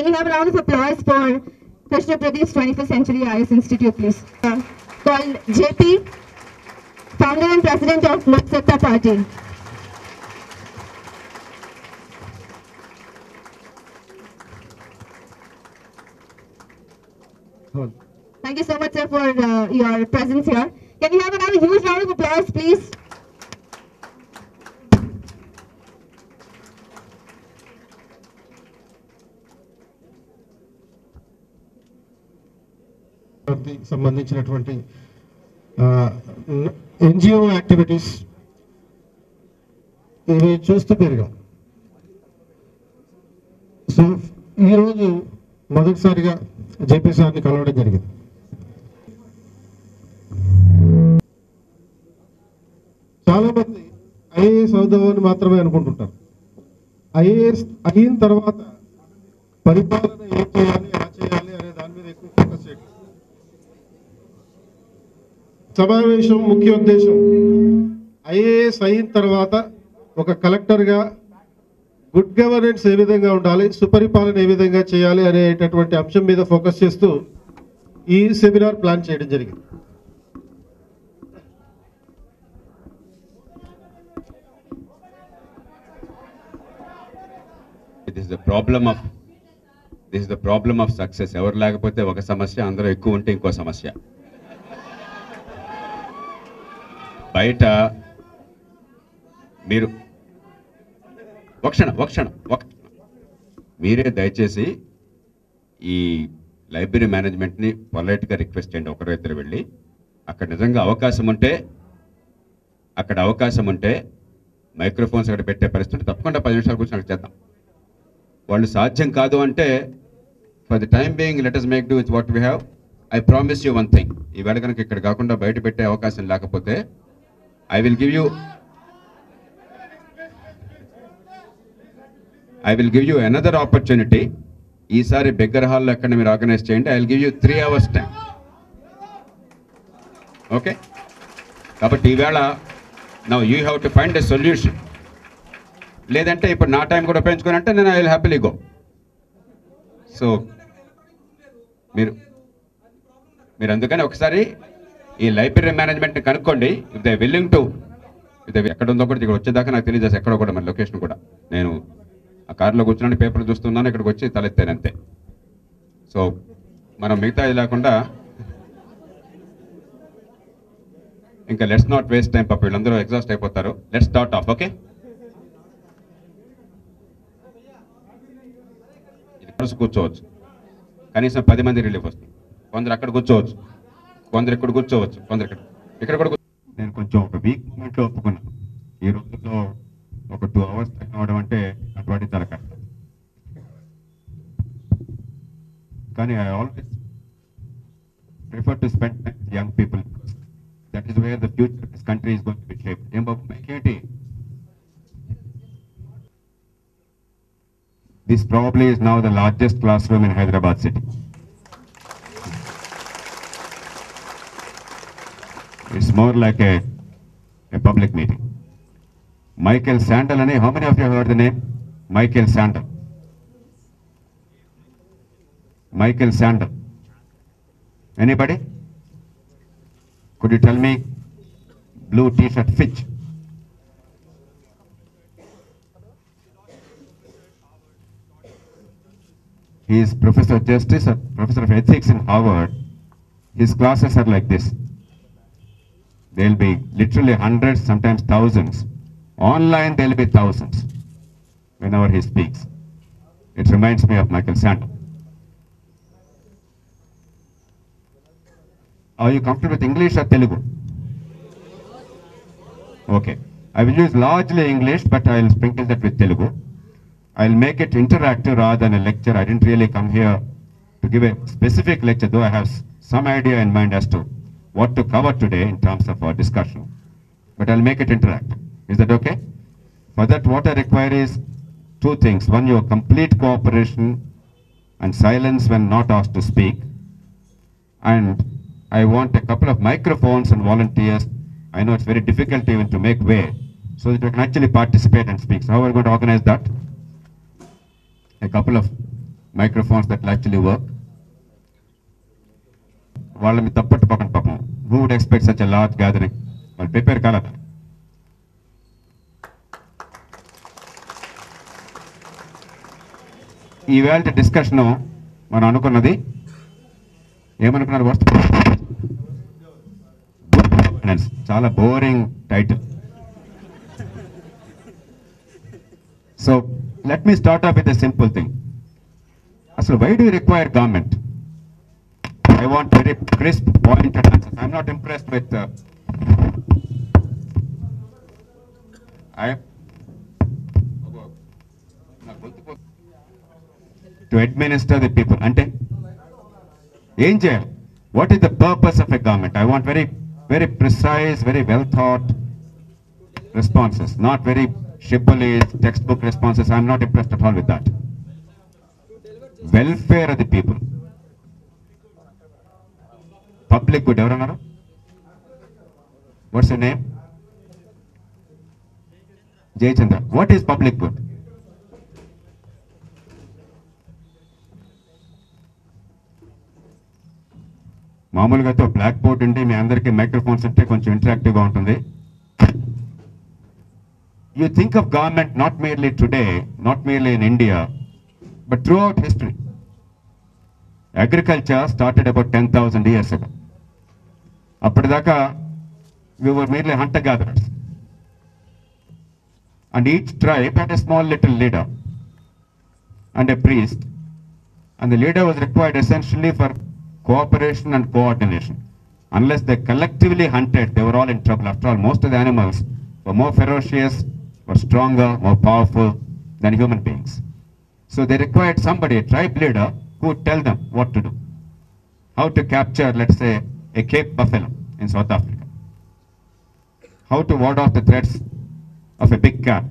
Can we have a round of applause for Krishna Pradeep's 21st Century IS Institute, please? Called JP, founder and president of Lok Satta Party. Thank you so much, sir, for your presence here. Can we have another huge round of applause, please? సంబంధించినటువంటి NGO activities ఇవి చూస్తూ పెరిగాం. So ఈరోజు మొదటిసారిగా JP సార్ని కలవడం జరిగింది. చాలా మంది ఐఏఎస్ అవుదామని మాత్రమే అనుకుంటుంటారు. ఐఏఎస్ అయిన తర్వాత పరిపాలన ఏం చేయాలి, ఎలా చేయాలి అనే దాని మీద ఎక్కువ ఫోకస్ చేయడం. సమావేశం ముఖ్య ఉద్దేశం ఐఏఎస్ అయిన తర్వాత ఒక కలెక్టర్గా గుడ్ గవర్నెన్స్ ఏ విధంగా ఉండాలి, సుపరిపాలన ఏ విధంగా చేయాలి అనేటటువంటి అంశం మీద ఫోకస్ చేస్తూ ఈ సెమినార్ ప్లాన్ చేయడం జరిగింది. This is the problem of success. ఎవరు లేకపోతే ఒక సమస్య, అందరూ ఎక్కువ ఉంటే ఇంకో సమస్య. బయట మీరు ఒక క్షణం మీరే దయచేసి ఈ లైబ్రరీ మేనేజ్మెంట్ని పొలైట్గా రిక్వెస్ట్ చేయండి. ఒకరు ఇద్దరు వెళ్ళి అక్కడ నిజంగా అవకాశం ఉంటే మైక్రోఫోన్స్ అక్కడ పెట్టే పరిస్థితి తప్పకుండా 10 నిమిషాల కూర్చొని అక్కడ చేద్దాం. వాళ్ళు సాధ్యం కాదు అంటే for the time being let us make do with what we have. I promise you one thing, ఈవేళ కనుక ఇక్కడ కాకుండా బయట పెట్టే అవకాశం లేకపోతే I will give you another opportunity. ఈసారి బెగ్గర్ హాల్లో ఎక్కడ మీరు ఆర్గనైజ్ చేయండి. I will give you 3 hours time. Okay, కాబట్టి ఈవేళ now you have to find a solution. లేదంటే ఇప్పుడు నా టైం కూడా ఉపయోగించుకుని అంటే నేను I will happily go. So మీరు అందుకని ఒకసారి ఈ లైబ్రరీ మేనేజ్మెంట్ని కనుక్కోండి. ఇఫ్ దే విల్లింగ్ టు, ఎక్కడ ఉందో కూడా ఇక్కడ వచ్చేదాకా నాకు తెలియదు ఎక్కడో కూడా మన లొకేషన్ కూడా. నేను ఆ కార్లో కూర్చున్నాను, పేపర్లు చూస్తున్నాను, ఇక్కడికి వచ్చి తలెత్తాను అంతే. సో మనం మిగతా ఇది లేకుండా ఇంకా లెట్స్ నాట్ వేస్ట్ టైం. పాప వీళ్ళందరూ ఎగ్జాస్ట్ అయిపోతారు. Let's start of. ఓకే, కూర్చోవచ్చు, కనీసం 10 మంది రిలీఫ్ వస్తుంది. కొందరు అక్కడ కూర్చోవచ్చు, కొందరు ఇక్కడ కూర్చోవచ్చు, కొందరు ఇక్కడ కూడా. నేను కొంచెం ఒక వీక్ మూమెంట్లో ఒప్పుకున్నాను. ఈ రోజుల్లో ఒక 2 hours తగ్గడం అంటే అటువంటి చాలా కష్టం. కానీ I always prefer to spend time with young people. That is where the future this country is going to be shaped. ఏం బాబు ఏంటి? This probably is now the largest classroom in Hyderabad city. It's more like a public meeting. Michael Sandel, how many of you have heard the name? Michael Sandel. Michael Sandel. Anybody? Could you tell me blue t-shirt Fitch? He is Professor of Justice, or Professor of Ethics in Harvard. His classes are like this. There will be literally hundreds, sometimes thousands. Online there will be thousands whenever he speaks. It reminds me of Michael Sandel. Are you comfortable with English or Telugu? Okay. I will use largely English, but I will sprinkle that with Telugu. I'll make it interactive rather than a lecture. I didn't really come here to give a specific lecture, though I have some idea in mind as to what to cover today in terms of our discussion. But I'll make it interactive. Is that okay? For that, what I require is 2 things. One, your complete cooperation and silence when not asked to speak. And I want a couple of microphones and volunteers. I know it's very difficult even to make way, so that you can actually participate and speak. So how are we going to organize that? A couple of microphones that will actually work. వాళ్ళని తప్పట్టు పక్కన పాపం. Who would expect such a large gathering? వాళ్ళు prepare కాలేదా? ఈవేళ discussion మనం అనుకున్నది ఏమనుకున్నారు? చాలా boring title. So let me start off with a simple thing. అసలు why do require government? I want very crisp, pointed answers. I'm not impressed with. To administer the people. Ante, Angel, what is the purpose of a government? I want very, very precise, very well thought responses, not very shibboleth textbook responses. I'm not impressed at all with that. Welfare of the people. Public good. Ever? What's your name? Jay Chandra. What is public good? మామూలుగా తో black board ఉంటే మీ అందరికీ microphones ఉంటే కొంచెం ఇంటరాక్టివ్గా ఉంటుంది. You think of government not merely today, not merely in India, but throughout history. Agriculture started about 10,000 years ago. అప్పటిదాకా we were merely hunter-gatherers. And each tribe had a small little leader and a priest. And the leader was required essentially for cooperation and coordination. Unless they collectively hunted, they were all in trouble. After all, most of the animals were more ferocious, were stronger, more powerful than human beings. So they required somebody, a tribe leader, who would tell them what to do. How to capture, let's say, a Cape buffalo in South Africa. How to ward off the threats of a big cat.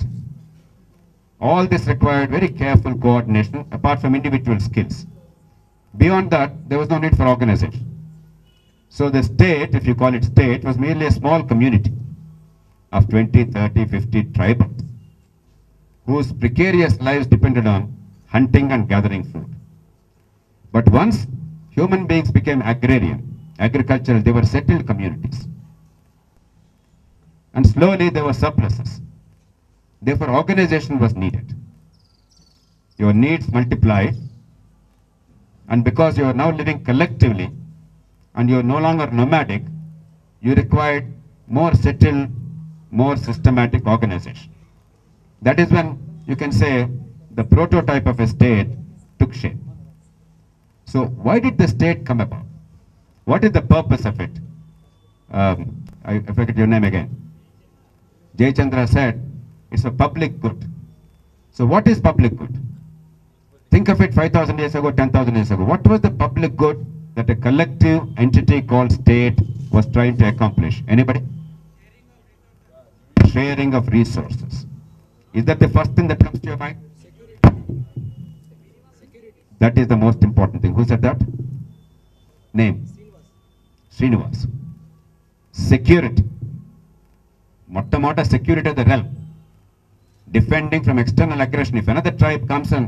All this required very careful coordination apart from individual skills. Beyond that, there was no need for organization. So the state, if you call it state, was merely a small community of 20, 30, 50 tribals whose precarious lives depended on hunting and gathering food. But once human beings became agrarian, agricultural, they were settled communities. And slowly there were surpluses. Therefore, organization was needed. Your needs multiplied, and because you are now living collectively and you are no longer nomadic, you required more settled, more systematic organization. That is when you can say the prototype of a state took shape. So why did the state come about? What is the purpose of it? I forget your name again. Jay Chandra said it's a public good. So what is public good? Think of it 5,000 years ago, 10,000 years ago. What was the public good that a collective entity called state was trying to accomplish? Anybody? Sharing of resources. Is that the first thing that comes to your mind? That is the most important thing. Who said that? Name? Srinivas. Security. Mottamota security of the realm. Defending from external aggression. If another tribe comes and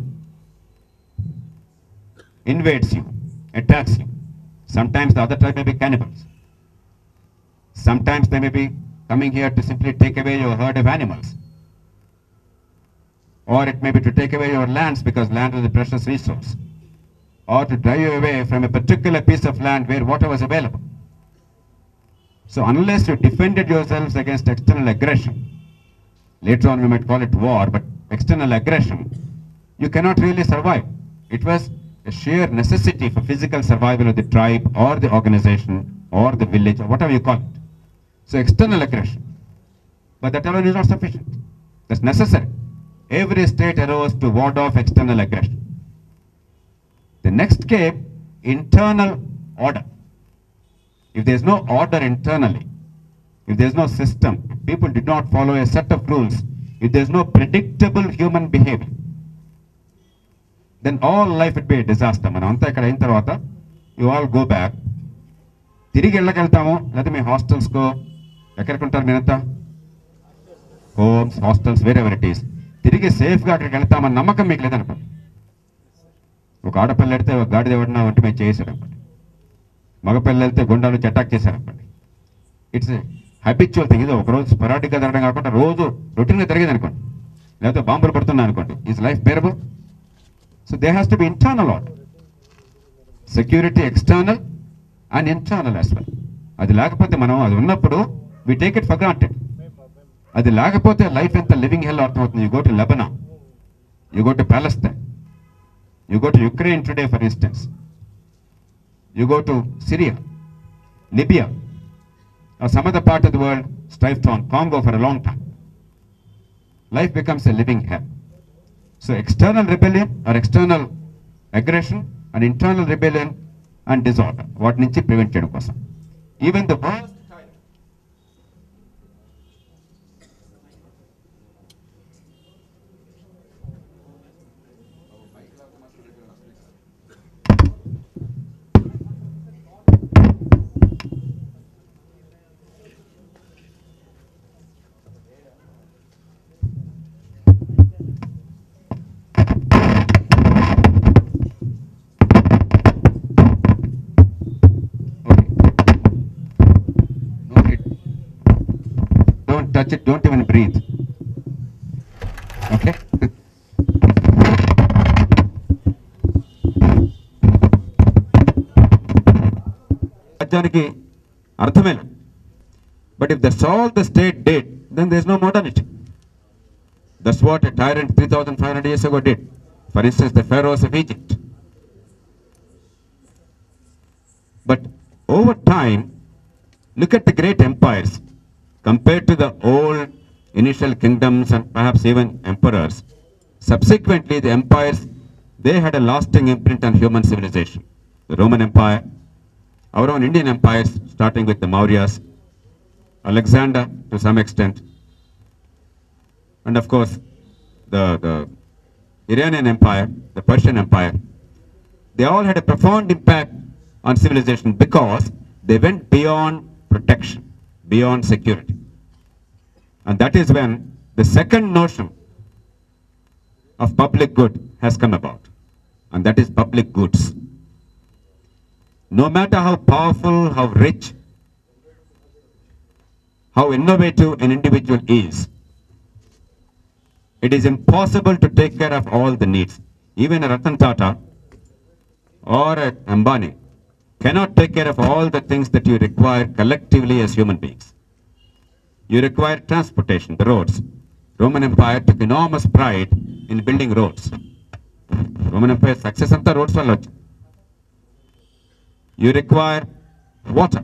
invades you, attacks you, sometimes the other tribe may be cannibals. Sometimes they may be coming here to simply take away your herd of animals. Or it may be to take away your lands because land is a precious resource. Or to drive you away from a particular piece of land where water was available. So unless you defended yourselves against external aggression, later on we might call it war, but external aggression, you cannot really survive. It was a sheer necessity for physical survival of the tribe or the organization or the village or whatever you call it. So external aggression. But that alone is not sufficient. That's necessary. Every state arose to ward off external aggression. The next came internal order. If there's no order internally, if there's no system, if people did not follow a set of rules, if there's no predictable human behavior, then all life would be a disaster. మనం అంతా ఇక్కడ అయిన తర్వాత you all go back, తిరిగి వెళ్ళకెళ్తాము లేదా మీ హాస్టల్స్కో ఎక్కడికి ఉంటారు మీరంతా, homes, hostels, wear ever it is, తిరిగి సేఫ్గా అక్కడికి వెళ్తామని నమ్మకం మీకు లేదనుకో. ఒక ఆడపిల్ల వెళ్తే ఒక గాడిద ఎవడన్నా ఒంటి మీద చేసారనుకోండి, మగపిల్లలు వెళ్తే గుండాలు అటాక్ చేశారనుకోండి. It's habitual thing. ఇది ఒకరోజు స్పెరాటిక్గా జరగడం కాకుండా రోజు రొటీన్గా జరిగేది అనుకోండి, లేకపోతే బాంబులు పడుతున్నాయి అనుకోండి. Is life bearable? So they has to be internal order, security external and internal as well. అది లేకపోతే మనం అది ఉన్నప్పుడు we take it for granted. అది లేకపోతే లైఫ్ ఎంత లివింగ్ హెల్ అర్థమవుతుంది. You go to Lebanon, you go to Palestine, you go to Ukraine today for instance, you go to Syria, Libya, or some other part of the world, strived on Congo for a long time. Life becomes a living hell. So external rebellion or external aggression and internal rebellion and disorder, what nunchi prevent cheyadam kosam. Even the worst touch it, don't even breathe. Okay? రాజ్యానికి అర్థమే లేదు. But if that's all the state did, then there's no modernity. That's what a tyrant 3,500 years ago did. For instance, the pharaohs of Egypt. But over time, look at the great empires. Compared to the old initial kingdoms and perhaps even emperors, subsequently the empires, they had a lasting imprint on human civilization. The Roman Empire, our own Indian empires, starting with the Mauryas, Alexander to some extent, and of course the Iranian Empire, the Persian Empire, they all had a profound impact on civilization because they went beyond protection, beyond security. And that is when the second notion of public good has come about, and that is public goods. No matter how powerful, how rich, how innovative an individual is, it is impossible to take care of all the needs. Even a Ratan Tata or a Ambani cannot take care of all the things that you require collectively as human beings. You require transportation, the roads. Roman Empire took enormous pride in building roads. Roman Empire success anta roads valla vachindi. You require water.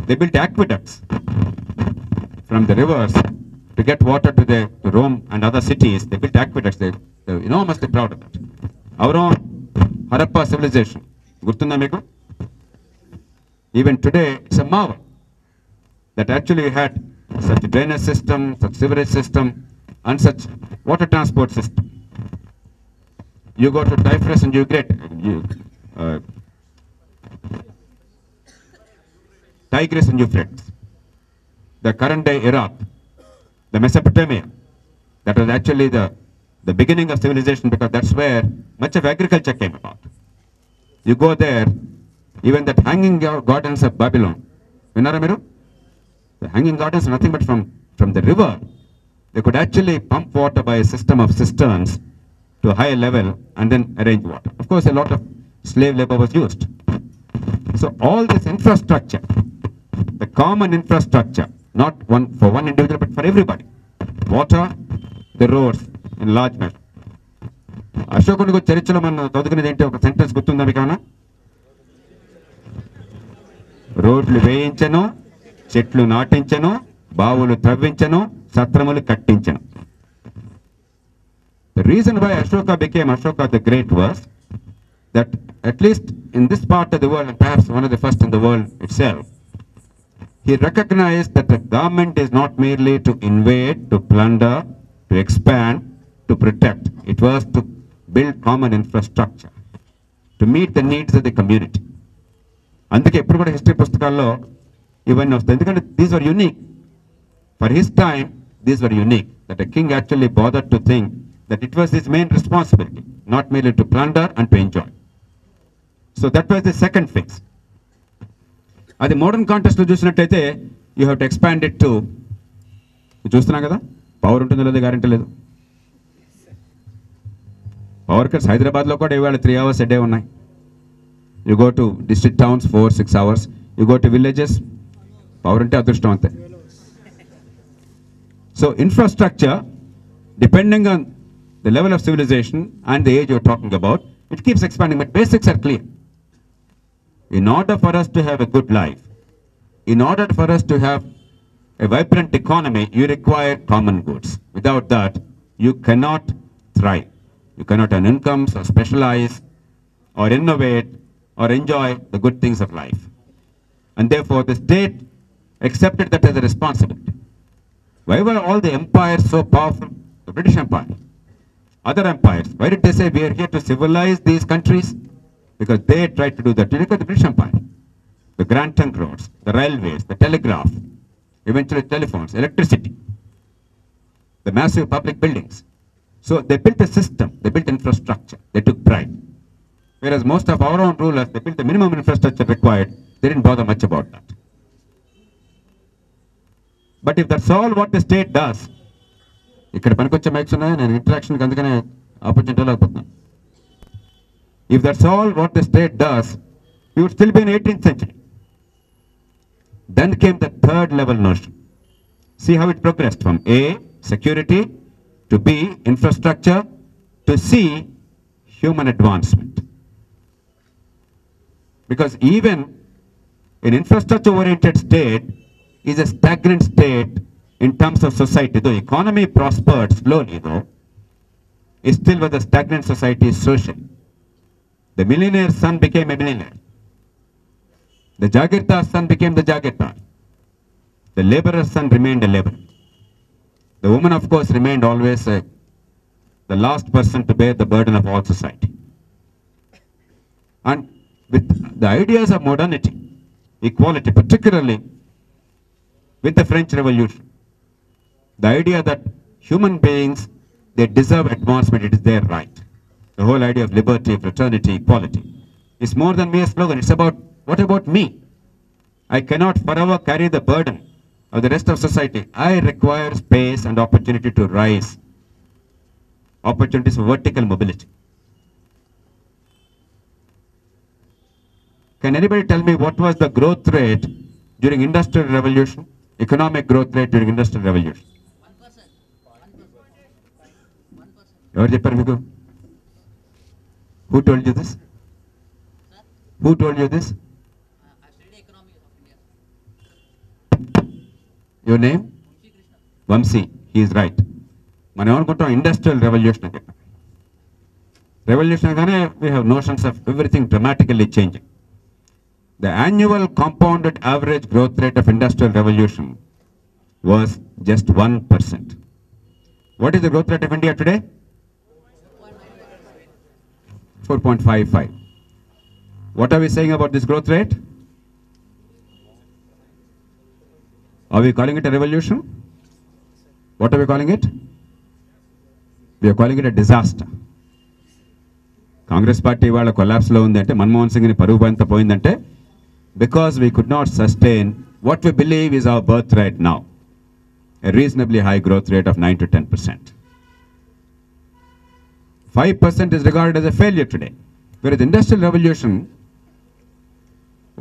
They built aqueducts from the rivers to get water to Rome and other cities. They built aqueducts. They're enormously proud of that. Our own Harappa civilization, gurtunda meeku? Even today, it's a marvel that actually had such drainage system, such sewerage system, and such water transport system. You go to Tigris and Tigris and Euphrates, the current day Iraq, the Mesopotamia, that was actually the beginning of civilization because that's where much of agriculture came about. You go there, even that hanging gardens of Babylon, vinnara meeru? The hanging gardens are nothing but from the river. They could actually pump water by a system of cisterns to a higher level and then arrange water. Of course, a lot of slave labor was used. So all this infrastructure, the common infrastructure, not for one individual but for everybody. Water, the roads in large measure. అశోకుని చరిత్రలో మనం చదువుకునేది ఏంటి? ఒక sentence గుర్తుందా మీకు ఏమన్నా? రోడ్లు వేయించను, చెట్లు నాటించను, బావులు త్రవ్వించను, సత్రములు కట్టించను. The reason why Ashoka became Ashoka the Great was that at least in this part of the world, and perhaps one of the first in the world itself, he recognized that the government is not merely to invade, to plunder, to expand, to protect. It was to build common infrastructure, to meet the needs of the community. అందుకే ఎప్పుడు కూడా history పుస్తకాల్లో ఇవన్నీ వస్తాయి. ఎందుకంటే these were unique for his time. These were unique that the king actually bothered to think that it was his main responsibility not merely to plunder and to enjoy. So that was the second phase. అది modern కాంటెక్స్ట్లో చూసినట్టయితే you have to expand it to, చూస్తున్నాం కదా, power ఉంటుందో లేదో guarantee లేదు. Power cuts హైదరాబాద్లో కూడా ఇవాళ 3 hours a day ఉన్నాయి. You go to district towns 4-6 hours. You go to villages, power ఉంటే అదృష్టం అంతే. So infrastructure, depending on the level of civilization and the age you're talking about, it keeps expanding, but basics are clear. In order for us to have a good life, in order for us to have a vibrant economy, you require common goods. Without that, you cannot thrive. You cannot earn incomes or specialize or innovate or enjoy the good things of life. And therefore, the state accepted that as a responsibility. Why were all the empires so powerful? The British Empire, other empires, why did they say we are here to civilize these countries? Because they tried to do that. You look at the British Empire, the Grand Trunk roads, the railways, the telegraph, eventually telephones, electricity, the massive public buildings. So they built a system, they built infrastructure, they took pride. Whereas most of our own rulers, they built the minimum infrastructure required, they didn't bother much about that. But if that's all what the state does, ఇక్కడ పనికొచ్చే mics ఉన్నాయి, నేను ఇంటరాక్షన్కి అందుకనే opportunity లేకపోతున్నాను. If that's all what the state does, we would still be in 18th century. Then came the third level notion. See how it progressed from A, security, to B, infrastructure, to C, human advancement. Because even an infrastructure-oriented state is a stagnant state in terms of society. Though economy prospered slowly, though, it still was a stagnant society socially. The millionaire's son became a millionaire. The Jagirdar's son became the Jagirdar. The laborer's son remained a laborer. The woman, of course, remained always the last person to bear the burden of all society. And with the ideas of modernity, equality, particularly with the French Revolution, the idea that human beings, they deserve advancement, it is their right. The whole idea of liberty, fraternity, equality is more than mere slogan. It's about, what about me? I cannot forever carry the burden of the rest of society. I require space and opportunity to rise. Opportunities for vertical mobility. Can anybody tell me what was the growth rate during Industrial Revolution? Economic growth rate during Industrial Revolution? 1%. ఎవరు చెప్పారు మీకు? Who told you this? Who told you this? I studied economics of India. Your name? Vamsi. He is right. మనం ఏమనుకుంటాం industrial revolution అని చెప్పి. Revolution అనగానే we have notions of everything dramatically changing. The annual compounded average growth rate of Industrial Revolution was just 1%. What is the growth rate of India today? 4.55. What are we saying about this growth rate? Are we calling it a revolution? What are we calling it? We are calling it a disaster. Congress party వాళ్ళ collapse లో ఉందంటే, మన్మోహన్ సింగ్ ని పరువు ఎంత పోయిందంటే, because we could not sustain what we believe is our birthright now, a reasonably high growth rate of 9 to 10%. 5% is regarded as a failure today, whereas the Industrial Revolution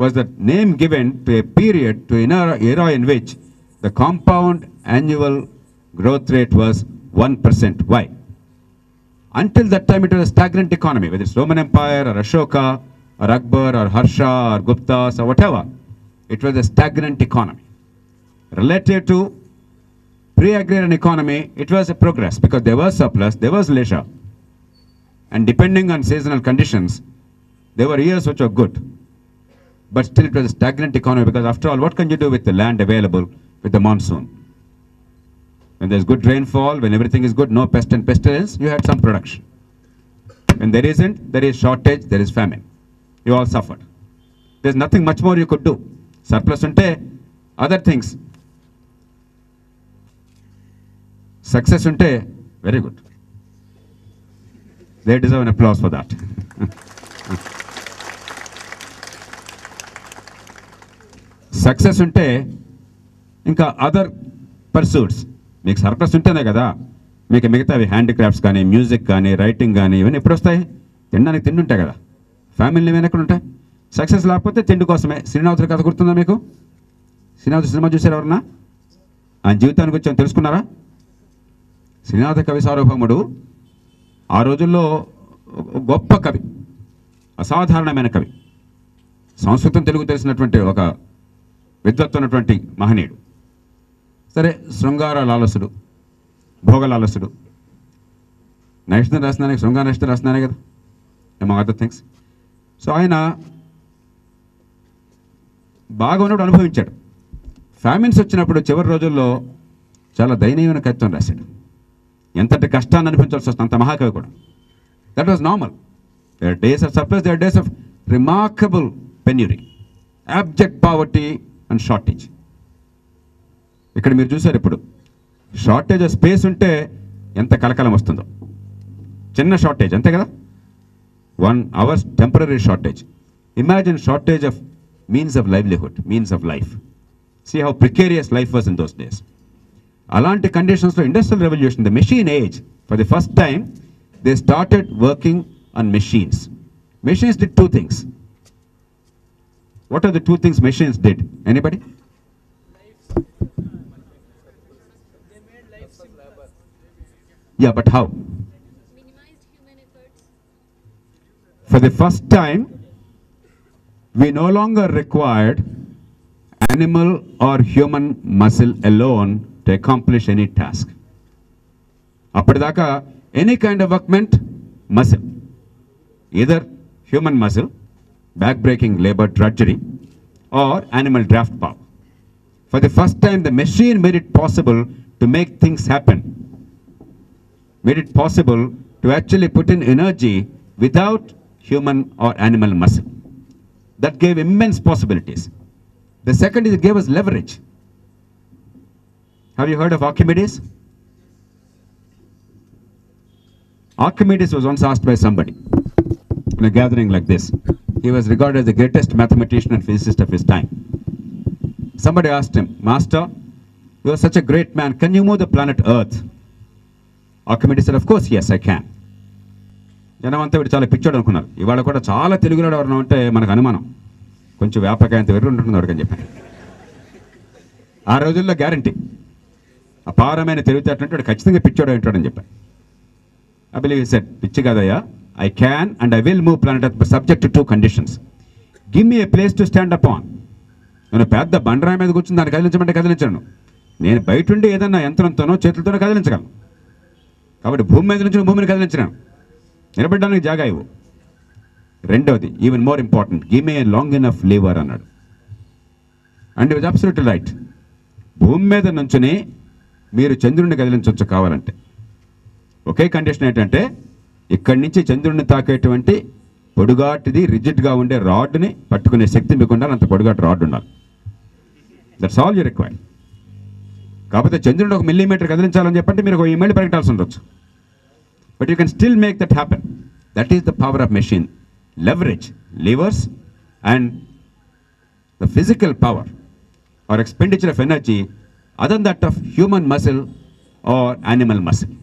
was the name given to a period, to an era in which the compound annual growth rate was 1%. Why? Until that time it was a stagnant economy, whether it's Roman Empire or Ashoka or Akbar or Harsha or Guptas or whatever. It was a stagnant economy. Relative to pre-agrarian economy, it was a progress because there was surplus, there was leisure. And depending on seasonal conditions, there were years which were good. But still it was a stagnant economy because after all, what can you do with the land available with the monsoon? When there's good rainfall, when everything is good, no pest and pestilence, you had some production. When there isn't, there is shortage, there is famine. You all suffered. There's nothing much more you could do. Surplus unte, other things. Success unte, very good. They deserve an applause for that. Success ఉంటే ఇంకా other pursuits, మీకు surplus ఉంటేనే కదా మీకు మిగతావి handicrafts కానీ, music కానీ, writing కానీ, ఇవన్నీ ఎప్పుడు వస్తాయి? తినడానికి తిండి ఉంటాయి కదా, ఫ్యామిలీ ఏమైనా ఎక్కడ ఉంటాయి? సక్సెస్ లేకపోతే తిండి కోసమే. శ్రీనివాసుడి కథ గుర్తుందా మీకు? శ్రీనివాసుడు సినిమా చూసారు ఎవరన్నా? ఆయన జీవితానికి వచ్చి తెలుసుకున్నారా? శ్రీనాథ కవి సార్వభౌముడు ఆ రోజుల్లో గొప్ప కవి, అసాధారణమైన కవి, సంస్కృతం తెలుగు తెలిసినటువంటి ఒక విద్వత్తున్నటువంటి మహనీయుడు. సరే, శృంగార లాలసుడు, భోగ లాలసుడు. నైష్ఠం రాసినానే, శృంగార నైష్ఠం రాసినానే కదా, అమాంగ్ అదర్ థింగ్స్. సో ఆయన బాగా ఉన్నప్పుడు అనుభవించాడు. ఫ్యామిన్స్ వచ్చినప్పుడు చివరి రోజుల్లో చాలా దయనీయమైన కవిత్వం రాశాడు. ఎంతటి కష్టాన్ని అనిపించాల్సి వస్తుంది అంత మహాకవి కూడా. That was normal. There days of surplus, there days of remarkable penury, abject poverty and shortage. ఇక్కడ మీరు చూసారు, ఇప్పుడు షార్టేజ్ ఆఫ్ స్పేస్ ఉంటే ఎంత కలకలం వస్తుందో. చిన్న షార్టేజ్ అంతే కదా, 1 hour temporary shortage. Imagine shortage of means of livelihood, means of life. See how precarious life was in those days. అలాంటి కండిషన్స్లో industrial revolution, the machine age, for the first time they started working on machines. Machines did 2 things. What are the 2 things machines did? Anybody? Yeah, but how? Minimized human efforts. For the first time, we no longer required animal or human muscle alone to accomplish any task. అప్పటిదాకా any kind of work meant muscle. Either human muscle, back-breaking labor drudgery, or animal draft power. For the first time, the machine made it possible to make things happen. Made it possible to actually put in energy without human or animal muscle. That gave immense possibilities. The second is it gave us leverage. Have you heard of Archimedes? Archimedes was once asked by somebody in a gathering like this. He was regarded as the greatest mathematician and physicist of his time. Somebody asked him, "Master, you are such a great man. Can you move the planet Earth?" Archimedes said, "Of course, yes, I can." జనం అంతా వీడు చాలా పిచ్చోడు అనుకున్నారు. ఇవాళ కూడా చాలా తెలుగులో ఎవరైనా ఉంటే మనకు అనుమానం, కొంచెం వ్యాపకాయంత వెర్రు ఉంటుంది వాడికని చెప్పాను. ఆ రోజుల్లో గ్యారంటీ అపారమైన తెలివితేటంటే వాడు ఖచ్చితంగా పిచ్చోడు ఉంటాడని చెప్పాను. I believe he said, "పిచ్చి కాదయ్యా, I can and I will move planet Earth, but subject to 2 conditions. Give me a place to stand upon." నేను పెద్ద బండరాయి మీద కూర్చుని దాన్ని కదిలించమంటే కదిలించను. నేను బయట ఉండి ఏదన్నా యంత్రంతోనో చేతులతోనో కదిలించగలను. కాబట్టి భూమి మీద నుంచి భూమిని కదిలించలేను. నిలబడడానికి జాగా ఇవ్వు. రెండవది, even more important, give me a long enough lever అన్నాడు. And was absolutely right. భూమి మీద నుంచుని మీరు చంద్రుడిని కదిలించవచ్చు కావాలంటే. ఒకే కండిషన్ ఏంటంటే ఇక్కడి నుంచి చంద్రుడిని తాకేటువంటి పొడుగాటిది రిజిడ్గా ఉండే రాడ్ని పట్టుకునే శక్తి మీకు ఉండాలి, అంత పొడుగాటి రాడ్ ఉండాలి. That's all you required. కాకపోతే చంద్రుడిని 1 millimeter కదిలించాలని చెప్పంటే మీరు 1 మైల్ పరిగెట్టాల్సి ఉండొచ్చు. But you can still make that happen. That is the power of machine. Leverage, levers and the physical power or expenditure of energy other that of human muscle or animal muscle.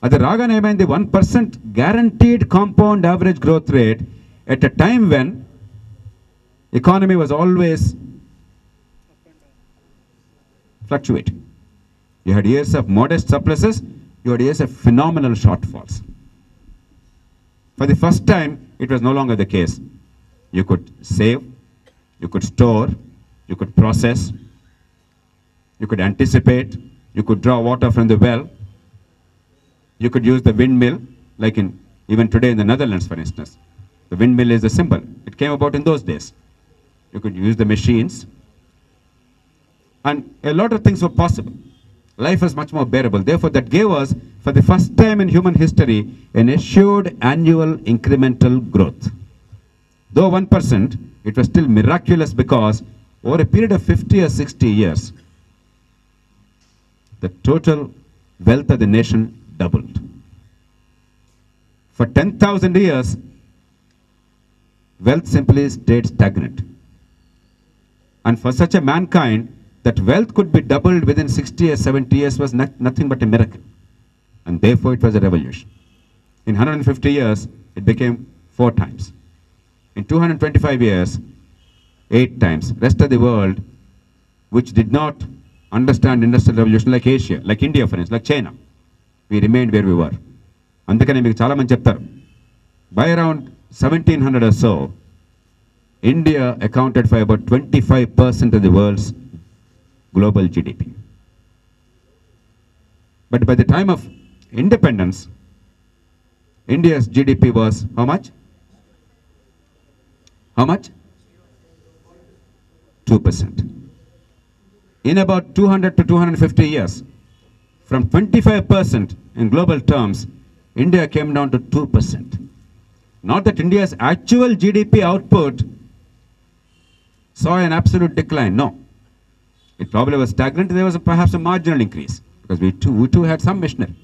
అది రాగానే ఏమైంది? 1% guaranteed compound average growth rate at a time when economy was always fluctuating. You had years of modest surpluses, you had years of phenomenal shortfalls. For the first time, it was no longer the case. You could save, you could store, you could process, you could anticipate, you could draw water from the well. You could use the windmill, like in even today in the Netherlands, for instance. The windmill is a symbol. It came about in those days. You could use the machines, and a lot of things were possible. Life was much more bearable. Therefore, that gave us, for the first time in human history, an assured annual incremental growth. Though 1%, it was still miraculous because over a period of 50 or 60 years, the total wealth of the nation doubled. For 10,000 years, wealth simply stayed stagnant. And for such a mankind, that wealth could be doubled within 60 or 70 years was nothing but a miracle. And therefore it was a revolution. In 150 years, it became 4 times. In 225 years, 8 times. Rest of the world, which did not understand industrial revolution, like Asia, like India for instance, like China, we remained where we were. అందుకనే మీకు చాలా మంది చెప్తారు, by around 1700 or so, India accounted for about 25% of the world's global GDP. But by the time of independence, India's GDP was how much? How much? 2%. In about 200 to 250 years, from 25% in global terms, India came down to 2%. Not that India's actual GDP output saw an absolute decline, no. It probably was stagnant. There was perhaps a marginal increase, because we too had some machinery.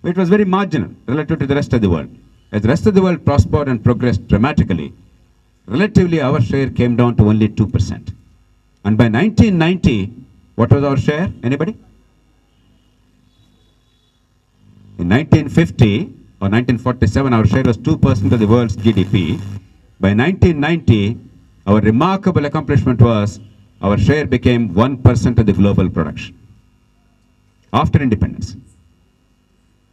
But it was very marginal relative to the rest of the world. As the rest of the world prospered and progressed dramatically, relatively our share came down to only 2%. And by 1990, what was our share? Anybody? In 1950 or 1947, our share was 2% of the world's GDP. By 1990, our remarkable accomplishment was our share became 1% of the global production. After independence.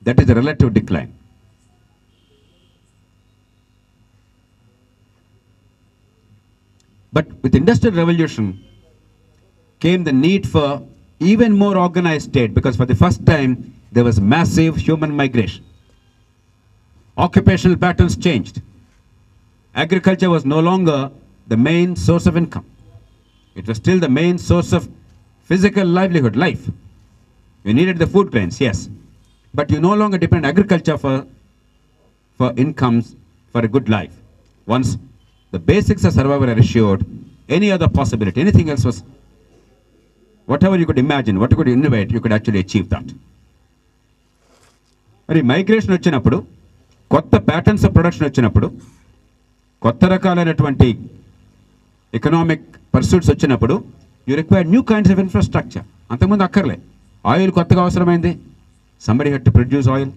That is the relative decline. But with industrial revolution came the need for even more organized state, because for the first time there was massive human migration. Occupational patterns changed. Agriculture was no longer the main source of income. It was still the main source of physical livelihood, life. You needed the food grains, yes. But you no longer depend on agriculture for incomes, for a good life. Once the basics of survival are assured, any other possibility, anything else was, whatever you could imagine, what you could innovate, you could actually achieve that. మరి migration వచ్చినప్పుడు, కొత్త patterns of production వచ్చినప్పుడు, కొత్త రకాలైనటువంటి economic pursuits వచ్చినప్పుడు, you require new kinds of infrastructure. అంతకుముందు అక్కర్లే. Oil కొత్తగా అవసరమైంది. somebody had to produce oil,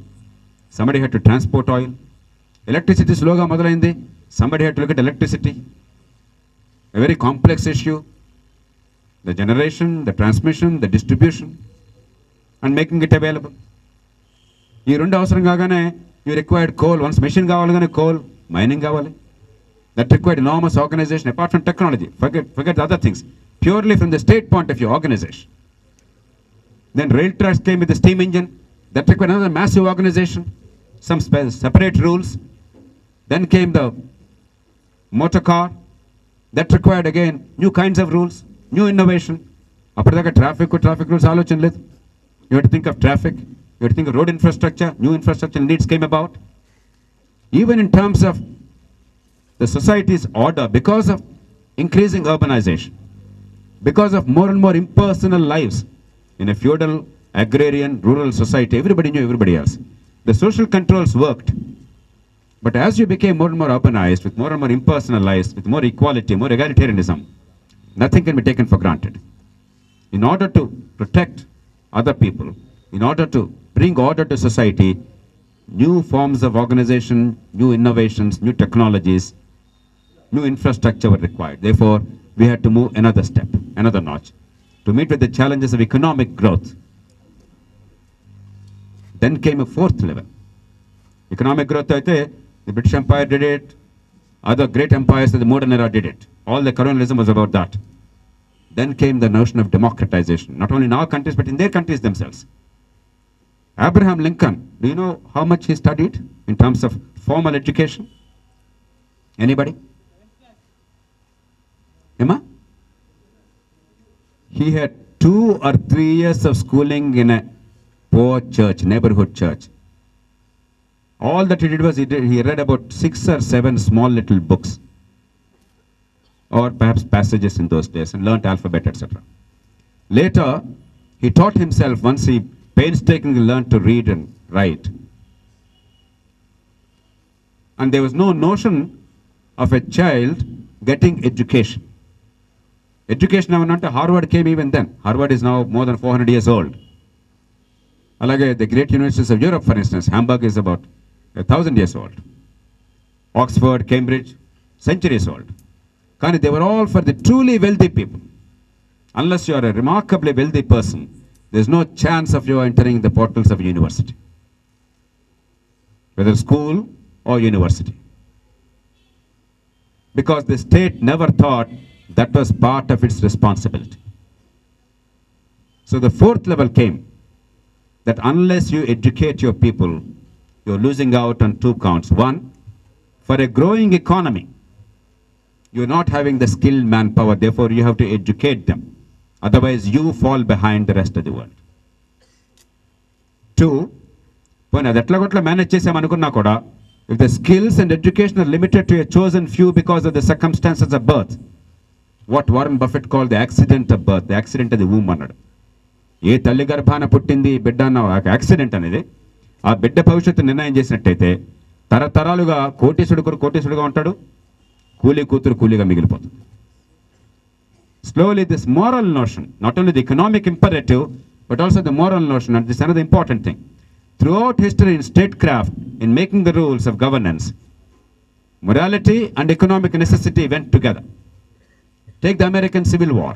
somebody had to transport oil. Electricity స్లోగా మొదలైంది. somebody had to look at electricity. A very complex issue. The generation, the transmission, the distribution, and making it available. ఈ రెండు అవసరం కాగానే you required coal. Once machine కావాలిగానే coal, mining కావాలి. That required enormous organization apart from technology. Forget the other things. Purely from the state point of view, organization. Then rail tracks came with the steam engine. That required another massive organization. Some separate rules. Then came the motor car. That required again new kinds of rules, new innovation. Appadaka traffic rules alochana ledhu. You had to think of traffic. You had to think of road infrastructure. New infrastructure needs came about. Even in terms of the society's order, because of increasing urbanization, because of more and more impersonal lives in a feudal, agrarian, rural society, everybody knew everybody else. The social controls worked. But as you became more and more urbanized, with more and more impersonal lives, with more equality, more egalitarianism, nothing can be taken for granted. In order to protect other people, in order to bring order to society, new forms of organization, new innovations, new technologies, new infrastructure were required. Therefore, we had to move another step, another notch, to meet with the challenges of economic growth. Then came a fourth level. Economic growth, the British Empire did it, other great empires of the modern era did it. All the colonialism was about that. Then came the notion of democratization, not only in our countries, but in their countries themselves. Abraham Lincoln, do you know how much he studied in terms of formal education? Anybody? Emma? He had 2 or 3 years of schooling in a poor church, neighborhood church. All that he did was he read about 6 or 7 small little books, or perhaps passages in those days, and learnt alphabet, etc. Later, he taught himself, once he painstakingly learned to read and write, And there was no notion of a child getting education. Education avanante Harvard came even then. Harvard is now more than 400 years old. Alage the great universities of Europe, for instance, Hamburg is about 1,000 years old. Oxford, Cambridge, centuries old. Kani they were all for the truly wealthy people. Unless you are a remarkably wealthy person, there is no chance of you entering the portals of university, whether school or university. Because the state never thought that was part of its responsibility. So the fourth level came, that unless you educate your people, you're losing out on two counts. One, for a growing economy, you're not having the skilled manpower, therefore you have to educate them. Otherwise you fall behind the rest of the world. Two, manage if the skills and education are limited to a chosen few because of the circumstances of birth, what Warren Buffett called the accident of birth, the accident of the womb అన్నాడు. ఏ తల్లి గర్భాన పుట్టింది బిడ్డ అన్న accident అనేది ఆ బిడ్డ భవిష్యత్తు నిర్ణయం చేసినట్టయితే తరతరాలుగా కోటీసుడుగా ఉంటాడు, కూలీ కూతురు కూలీగా మిగిలిపోతుంది. Slowly this moral notion, not only the economic imperative, but also the moral notion, and this is another important thing. Throughout history in statecraft, in making the rules of governance, morality and economic necessity went together. Take the American Civil War.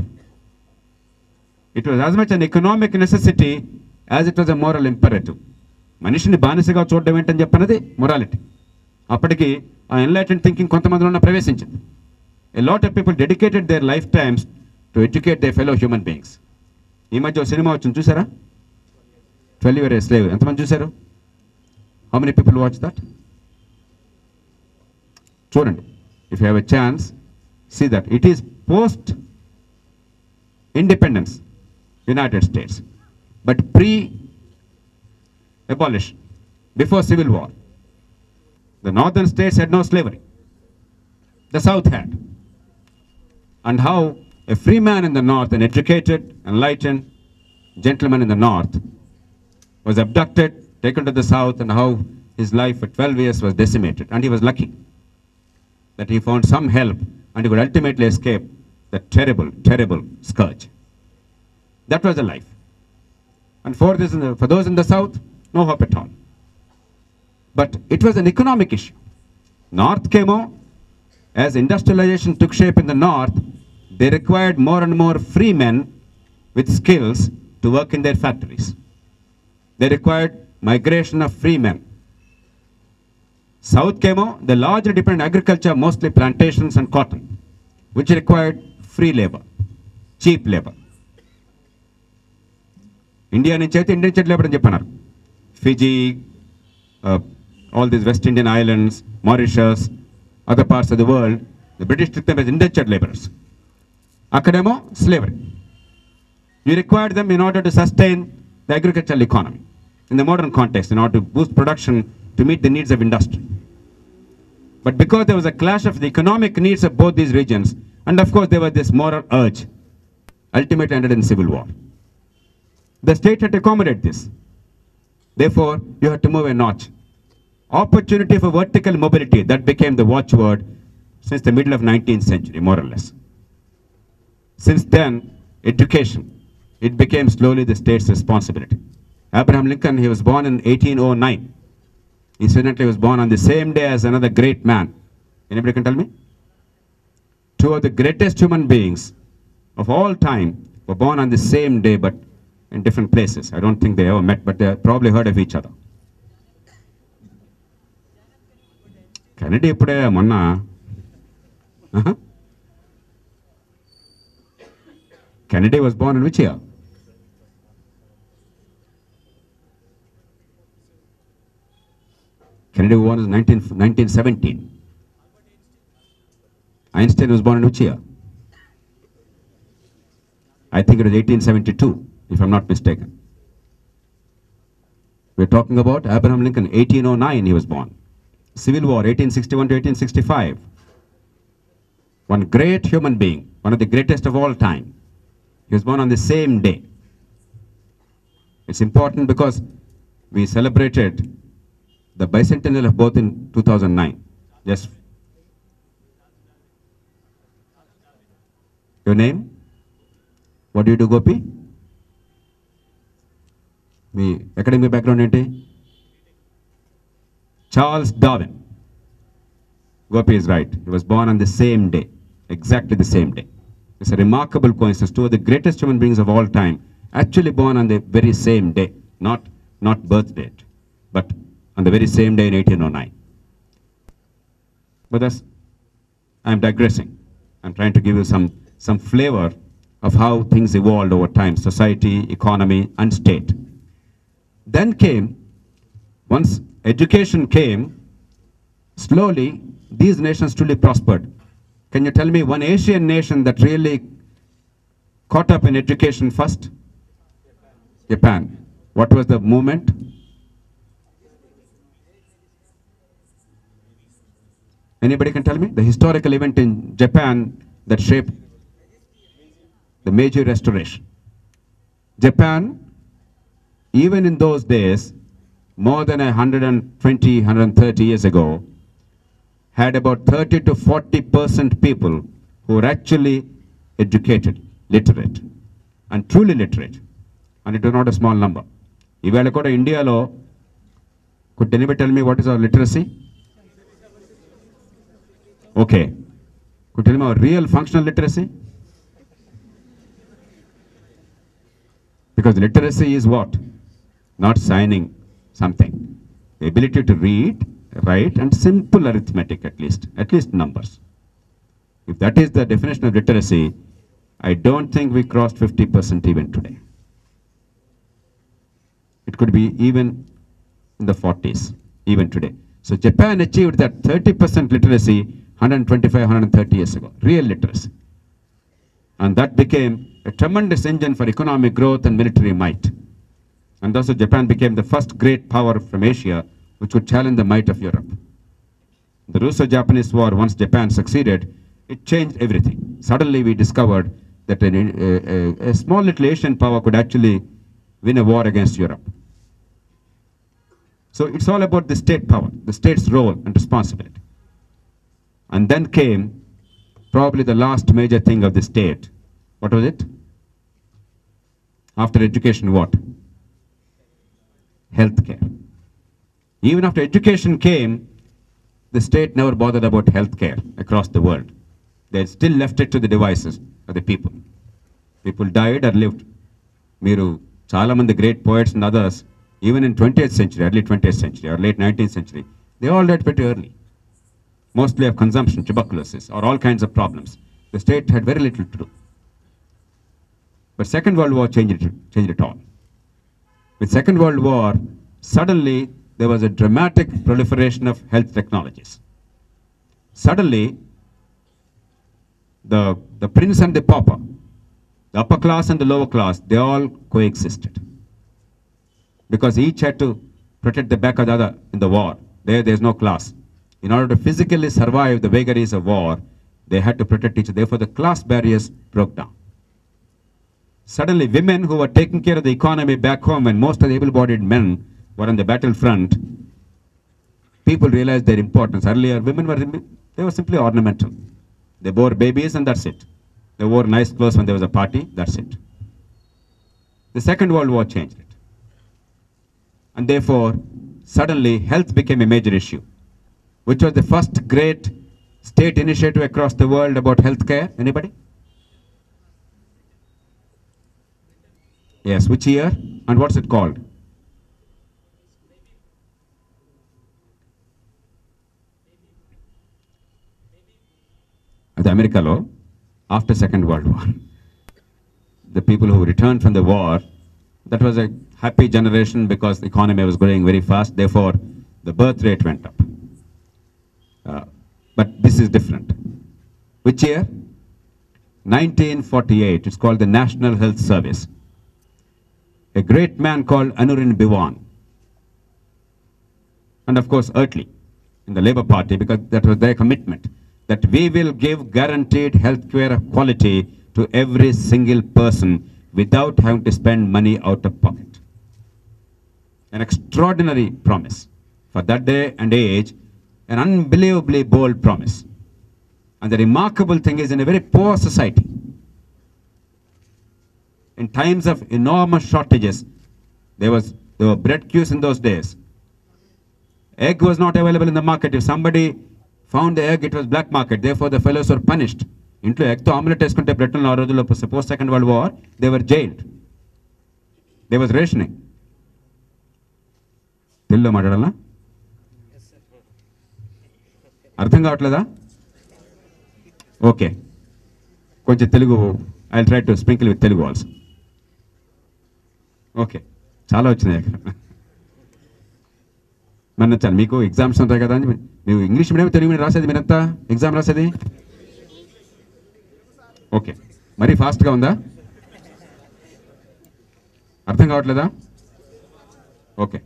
It was as much an economic necessity as it was a moral imperative. మనిషిని బానిసగా చూడడం ఏంటని చెప్పన్నది morality. అప్పటికి ఆ enlightened thinking కొంతమందిలో ప్రవేశించింది. A lot of people dedicated their lifetimes to educate their fellow human beings. ఈ మధ్య ఒక సినిమా వచ్చింది చూసారా? 12 Years a Slave. ఎంతమంది చూసారు? How many people watch that? చూడండి. If you have a chance, see that. It is post-independence United States, but pre-abolition, before Civil War. The northern states had no slavery. The South had. And how a free man in the north, an educated, enlightened gentleman in the north, was abducted, taken to the south, and how his life for 12 years was decimated. And he was lucky that he found some help and he could ultimately escape the terrible, terrible scourge. That was the life. And for those in the south, no hope at all. But it was an economic issue. North came out, as industrialization took shape in the north, they required more and more free men with skills to work in their factories. They required migration of free men. South came out, they largely depended on agriculture, mostly plantations and cotton, which required free labor, cheap labor. India నుంచి అయితే indentured labour అని చెప్పన్నారు. Fiji, all these West Indian islands, Mauritius, other parts of the world, the British took them as indentured laborers. Akademo, slavery. You required them in order to sustain the agricultural economy in the modern context, in order to boost production to meet the needs of industry. But because there was a clash of the economic needs of both these regions, and of course there was this moral urge, ultimately ended in civil war. The state had to accommodate this. Therefore, you had to move a notch. Opportunity for vertical mobility, that became the watchword since the middle of 19th century, more or less. Since then, education, it became slowly the state's responsibility. Abraham Lincoln, he was born in 1809. Incidentally, he was born on the same day as another great man. Anybody can tell me? Two of the greatest human beings of all time were born on the same day, but in different places. I don't think they ever met, but they probably heard of each other. Kennedy ippude monna Kennedy was born in which year? Kennedy was born in 1917. Einstein was born in which year? I think it was 1872, if I'm not mistaken. We're talking about Abraham Lincoln, 1809 he was born. Civil War, 1861 to 1865. One great human being, one of the greatest of all time. He was born on the same day. It's important because we celebrated the bicentennial of both in 2009. Just your name? What do you do, Gopi? Me academic background ఏంటి? Charles Darwin. Gopi is right. He was born on the same day, exactly the same day. It's a remarkable coincidence. Two of the greatest human beings of all time actually born on the very same day, not birth date, but on the very same day in 1809. But I'm digressing. I'm trying to give you some flavor of how things evolved over time, society, economy, and state. Then came, once education came, slowly these nations truly prospered. Can you tell me one Asian nation that really caught up in education first? Japan. What was the movement? Anybody can tell me? The historical event in Japan that shaped the Meiji Restoration. Japan, even in those days, more than 120, 130 years ago, had about 30 to 40% people who were actually educated, literate, and truly literate. And it was not a small number. Ivala kuda India lo, could anybody tell me what is our literacy? Okay. Could you tell me our real functional literacy? Because literacy is what? Not signing something. The ability to read, write, and simple arithmetic at least numbers. If that is the definition of literacy, I don't think we crossed 50% even today. It could be even in the 40s, even today. So Japan achieved that 30% literacy 125, 130 years ago, real literacy. And that became a tremendous engine for economic growth and military might. And thus Japan became the first great power from Asia which could challenge the might of Europe. The Russo-Japanese War, once Japan succeeded, it changed everything. Suddenly we discovered that a small little Asian power could actually win a war against Europe. So it's all about the state power, the state's role and responsibility. And then came probably the last major thing of the state. What was it? After education, what? Healthcare. Even after education came, the state never bothered about healthcare across the world. They still left it to the devices of the people. People died or lived. Miru, chaala mandi great poets and others, even in 20th century, early 20th century or late 19th century, they all died pretty early. Mostly of consumption, tuberculosis, or all kinds of problems. The state had very little to do. But Second World War changed it all. With Second World War, suddenly there was a dramatic proliferation of health technologies. Suddenly, the prince and the pauper, the upper class and the lower class, they all coexisted. Because each had to protect the back of the other in the war. There's no class. In order to physically survive the vagaries of war, they had to protect each other. Therefore, the class barriers broke down. Suddenly, women who were taking care of the economy back home when most of the able-bodied men were on the battlefront, people realized their importance. Earlier, women were simply ornamental. They bore babies and that's it. They wore nice clothes when there was a party, that's it. The Second World War changed it. And therefore, suddenly, health became a major issue, which was the first great state initiative across the world about healthcare. Anybody? Yes, which year and what's it called? The America law, after Second World War. The people who returned from the war, that was a happy generation because the economy was growing very fast, therefore the birth rate went up. But this is different. Which year? 1948, it's called the National Health Service. A great man called Anurin Biwan, and of course Ertley in the Labour Party, because that was their commitment, that we will give guaranteed health care of quality to every single person without having to spend money out of pocket. An extraordinary promise. For that day and age, an unbelievably bold promise. And the remarkable thing is, in a very poor society, in times of enormous shortages, there were bread queues in those days. Egg was not available in the market. If somebody found the egg, it was black market. Therefore, the fellows were punished. ఇంట్లో ఎగ్తో omelette వేసుకుంటే బ్రిటన్లో ఆ రోజుల్లో post second world war they were jailed. They was rationing. తెలుగులో మాట్లాడాలా? అర్థం కావట్లేదా? Okay, కొంచెం Telugu I will try to sprinkle with Telugu also. Okay, చాలా వచ్చినాయి అక్కడ. మరి నచ్చాలి మీకు. ఎగ్జామ్స్ ఉంటాయి కదా అని మీరు ఇంగ్లీష్ మీడియం తెలుగు మీడియం రాసేది, మీరంతా ఎగ్జామ్ రాసేది? ఓకే, మరీ ఫాస్ట్గా ఉందా? అర్థం కావట్లేదా? ఓకే,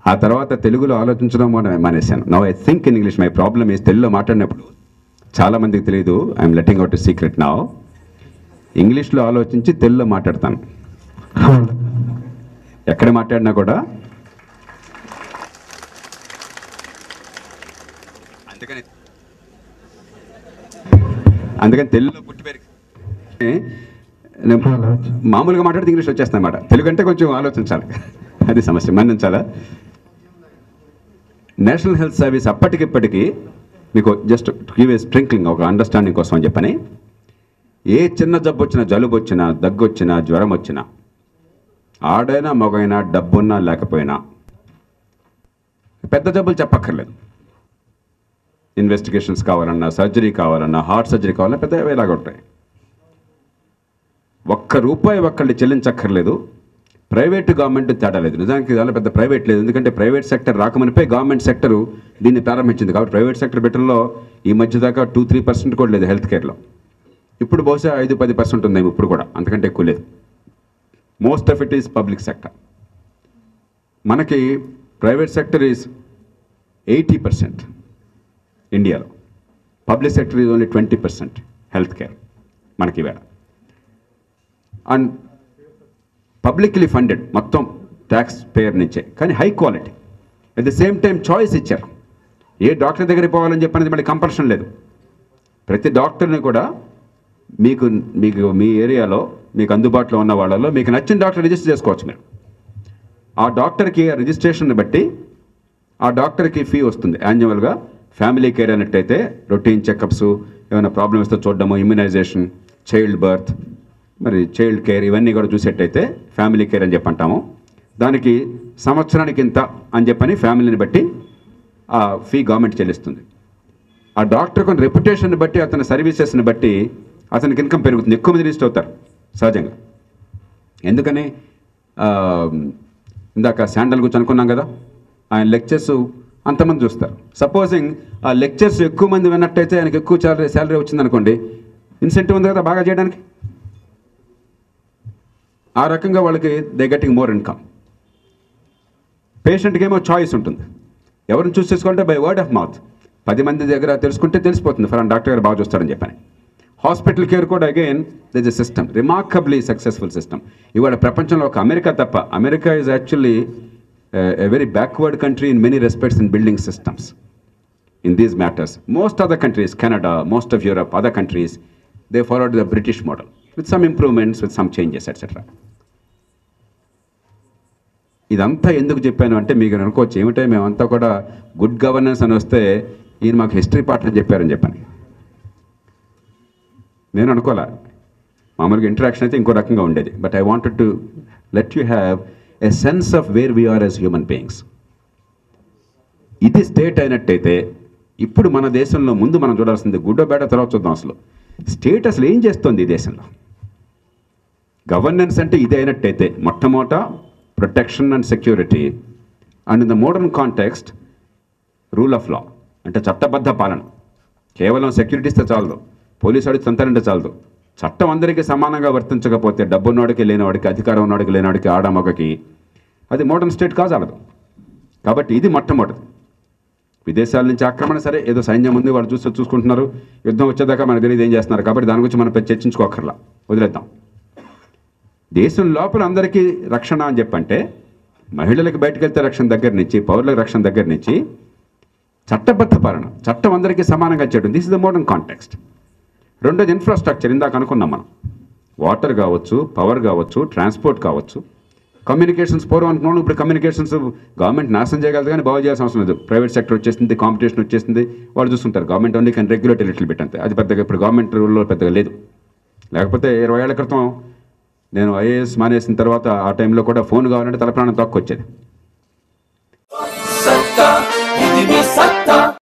ఆ తర్వాత తెలుగులో ఆలోచించడం మానేశాను. Now I think in English. My problem is తెలుగులో మాట్లాడినప్పుడు చాలామందికి తెలియదు. I'm letting out a secret now. ఇంగ్లీష్లో ఆలోచించి తెలుగులో మాట్లాడతాను. ఎక్కడ మాట్లాడినా కూడా అందుకని తెలుగులో పుట్టి పెరిగి మామూలుగా మాట్లాడితే ఇంగ్లీష్ వచ్చేస్తాను అన్నమాట. తెలుగు అంటే కొంచెం ఆలోచించాలి, అది సమస్య, మన్నించాలా. నేషనల్ హెల్త్ సర్వీస్ అప్పటికిప్పటికీ మీకు జస్ట్ గివ్ ఏ స్ప్రింక్లింగ్, ఒక అండర్స్టాండింగ్ కోసం అని చెప్పని, ఏ చిన్న జబ్బు వచ్చినా, జలుబు వచ్చినా, దగ్గు వచ్చినా, జ్వరం వచ్చినా, ఆడైనా మగైనా, డబ్బున్నా లేకపోయినా, పెద్ద జబ్బులు చెప్పక్కర్లేదు. ఇన్వెస్టిగేషన్స్ కావాలన్నా, సర్జరీ కావాలన్నా, హార్ట్ సర్జరీ కావాలన్నా పెద్ద వేలాగా ఉంటాయి. ₹1 ఒక్కళ్ళు చెల్లించక్కర్లేదు. ప్రైవేటు గవర్నమెంట్ తేడా లేదు. నిజానికి దానిలో పెద్ద ప్రైవేట్ లేదు, ఎందుకంటే ప్రైవేట్ సెక్టర్ రాకమనిపై గవర్నమెంట్ సెక్టర్ దీన్ని ప్రారంభించింది. కాబట్టి ప్రైవేట్ సెక్టర్ బ్రిటన్లో ఈ మధ్య దాకా 2-3% కూడా లేదు హెల్త్ కేర్లో. ఇప్పుడు బహుశా 5-10% ఉందేమో ఇప్పుడు కూడా, అంతకంటే ఎక్కువ లేదు. Most of it is public sector. మనకి ప్రైవేట్ సెక్టర్ ఈజ్ 80% ఇండియాలో, public sector is only 20% health care మనకి ఇవాళ. అండ్ పబ్లిక్లీ ఫండెడ్, మొత్తం ట్యాక్స్ పేయర్ నుంచే, కానీ high quality. At the same time choice ఇచ్చారు. ఏ డాక్టర్ దగ్గరికి పోవాలని చెప్పనేది మళ్ళీ కంపల్షన్ లేదు. ప్రతి డాక్టర్ని కూడా మీకు మీ ఏరియాలో మీకు అందుబాటులో ఉన్న వాళ్ళలో మీకు నచ్చిన డాక్టర్ రిజిస్టర్ చేసుకోవచ్చు మీరు. ఆ డాక్టర్కి రిజిస్ట్రేషన్ బట్టి ఆ డాక్టర్కి ఫీ వస్తుంది యాన్యువల్గా. ఫ్యామిలీ కేర్ అన్నట్టయితే రొటీన్ చెకప్స్, ఏమైనా ప్రాబ్లమ్ వస్తే చూడడము, ఇమ్యునైజేషన్, చైల్డ్ బర్త్, మరి చైల్డ్ కేర్, ఇవన్నీ కూడా చూసేట్టయితే ఫ్యామిలీ కేర్ అని చెప్పంటాము. దానికి సంవత్సరానికి ఇంత అని చెప్పని ఫ్యామిలీని బట్టి ఆ ఫీ గవర్నమెంట్ చెల్లిస్తుంది. ఆ డాక్టర్ కొన్ని రెప్యుటేషన్ని బట్టి, అతని సర్వీసెస్ని బట్టి అతనికి ఇన్కమ్ పెరుగుతుంది. ఎక్కువ మంది రిజిస్టర్ అవుతారు సహజంగా. ఎందుకని ఇందాక శాండల్ గురించి అనుకున్నాం కదా, ఆయన లెక్చర్స్ అంతమంది చూస్తారు. సపోజింగ్ ఆ లెక్చర్స్ ఎక్కువ మంది విన్నట్టయితే ఆయనకి ఎక్కువ శాలరీ వచ్చిందనుకోండి, ఇన్సెంటివ్ ఉంది కదా బాగా చేయడానికి. ఆ రకంగా వాళ్ళకి దే గెటింగ్ మోర్ ఇన్కమ్. పేషెంట్కి ఏమో చాయిస్ ఉంటుంది, ఎవరిని చూస్ చేసుకోవాలంటే బై వర్డ్ ఆఫ్ మౌత్. 10 మంది దగ్గర తెలుసుకుంటే తెలిసిపోతుంది ఫలానా డాక్టర్ గారు బాగా చూస్తాడని చెప్పని. హాస్పిటల్ కేర్ కూడా again this is a system, remarkably successful system. ఇవాళ ప్రపంచంలో ఒక అమెరికా తప్ప, America is actually a very backward country in many respects in building systems in these matters. Most other countries, Canada, most of Europe, other countries, they followed the British model with some improvements, with some changes et cetera. ఇదంతా ఎందుకు చెప్పాను అంటే మీకు అనుకోవచ్చు ఏమిటో మేమంతా కూడా good governance అని వస్తే ఈయన మాకు హిస్టరీ పాటలు చెప్పారని చెప్పని. నేను అనుకోలే, మామూలుగా ఇంటరాక్షన్ అయితే ఇంకో రకంగా ఉండేది. But I wanted to let you have a sense of where we're as human beings. ఇది స్టేట్ అయినట్టయితే ఇప్పుడు మన దేశంలో ముందు మనం చూడాల్సింది గుడ్డో బేడ, తర్వాత చూద్దాం అసలు స్టేట్ అసలు ఏం చేస్తుంది ఈ దేశంలో. గవర్నెన్స్ అంటే ఇది అయినట్టయితే మొట్టమొదట protection and security, and in the modern context rule of law, అంటే చట్టబద్ధ పాలన. కేవలం సెక్యూరిటీ ఇస్తే చాలదు, పోలీసు వాడికి సంతానంటే చాలదు. చట్టం అందరికీ సమానంగా వర్తించకపోతే డబ్బున్నవాడికి, లేనివాడికి, అధికారం ఉన్నవాడికి, లేనివాడికి, ఆడమొగకి, అది మోడర్న్ స్టేట్ కాజాలదు. కాబట్టి ఇది మొట్టమొదటి. విదేశాల నుంచి ఆక్రమణ సరే, ఏదో సైన్యం ఉంది, వాళ్ళు చూసుకుంటున్నారు, యుద్ధం వచ్చేదాకా మనకు తెలియదు ఏం చేస్తున్నారు, కాబట్టి దాని గురించి మనం చర్చించుకోకర్లా, వదిలేద్దాం. దేశం లోపల అందరికీ రక్షణ అని చెప్పంటే మహిళలకు బయటకు వెళ్తే రక్షణ దగ్గర నుంచి, పౌరులకు రక్షణ దగ్గర నుంచి, చట్టబద్ధ పాలన, చట్టం అందరికీ సమానంగా చేయడం, this is the modern context. రెండోది ఇన్ఫ్రాస్ట్రక్చర్, ఇందాక అనుకున్నాం మనం, వాటర్ కావచ్చు, పవర్ కావచ్చు, ట్రాన్స్పోర్ట్ కావచ్చు, కమ్యూనికేషన్స్. పూర్వం అనుకున్నాను, ఇప్పుడు కమ్యూనికేషన్స్ గవర్నమెంట్ నాశనం చేయగలదు కానీ బాగు చేయాల్సిన అవసరం లేదు. ప్రైవేట్ సెక్టర్ వచ్చేసింది, కాంపిటీషన్ వచ్చేసింది, వాళ్ళు చూస్తుంటారు. గవర్నమెంట్ ఓన్లీ కానీ రెగ్యులేట్ లిటిల్ బిట్ అంతే, అది పెద్దగా ఇప్పుడు గవర్నమెంట్ రూల్లో పెద్దగా లేదు. లేకపోతే 20 ఏళ్ల క్రితం నేను ఐఏఎస్ మానేసిన తర్వాత ఆ టైంలో కూడా ఫోన్ కావాలంటే తలప్రాణం తక్కువ వచ్చేది.